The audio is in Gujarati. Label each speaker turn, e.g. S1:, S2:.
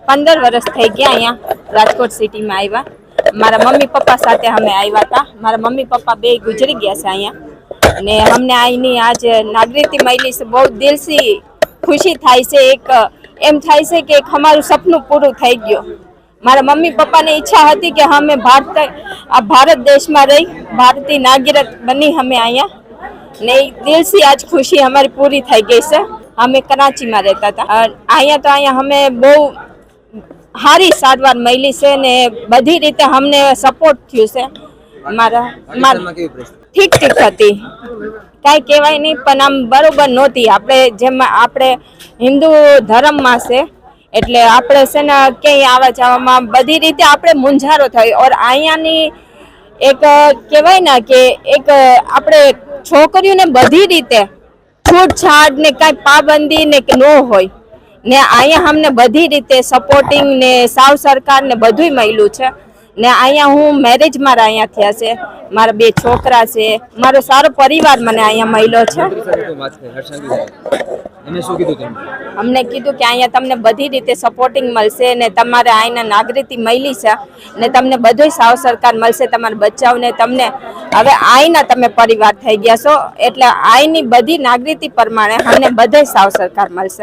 S1: 15 વર્ષ થઈ ગયા અહીંયા રાજકોટ સિટીમાં આવ્યા। મારા મમ્મી પપ્પા સાથે અમે આવ્યા હતા। મારા મમ્મી પપ્પા બે ગુજરી ગયા છે અહીંયા ને અમને અહીંની આજ નાગરિકતા મળી છે। બહુ દિલથી ખુશી થાય છે। એક એમ થાય છે કે એક અમારું સપનું પૂરું થઈ ગયું। મારા મમ્મી પપ્પાની ઈચ્છા હતી કે અમે ભારત દેશમાં રહી ભારતીય નાગરિક બની અમે અહીંયા ને દિલથી આજ ખુશી हमारी पूरी થઈ ગઈ છે। અમે કરાચીમાં રહેતા હતા। અહીંયા તો અહીંયા અમે બહુ હારી સારવાર મળી છે ને બધી રીતે અમને સપોર્ટ થયું છે। મારા ઠીક ઠીક હતી, કાંઈ કહેવાય નહીં, પણ આમ બરોબર નહોતી। આપણે જેમ આપણે હિન્દુ ધર્મમાં છે એટલે આપણે છે ને ક્યાંય આવવા જવામાં બધી રીતે આપણે મૂંઝારો થયો। ઓર અહીંયાની એક કહેવાય ને કે એક આપણે છોકરીઓને બધી રીતે છૂટછાટ ને કાંઈ પાબંદી ને ન હોય ને અહીંયા અમને બધી રીતે સપોર્ટિંગ ને સાવ સરકાર ને બધુંય મળ્યું છે ને અહીંયા હું મેરેજમાં અહીંયા થયા છે। મારા બે છોકરા છે, મારો સારો પરિવાર મને અહીંયા મળ્યો છે। અમને કીધું કે અહીંયા તમને બધી રીતે સપોર્ટિંગ મળશે ને તમારે અહીંના નાગરિકતા મળી છે ને તમને બધુંય સાવ સરકાર મળશે। તમારા બચ્ચાઓને તમને હવે અહીંના તમે પરિવાર થઈ ગયા છો એટલે અહીંની બધી નાગરિકતા પ્રમાણે અમને બધુંય સાવ સરકાર મળશે।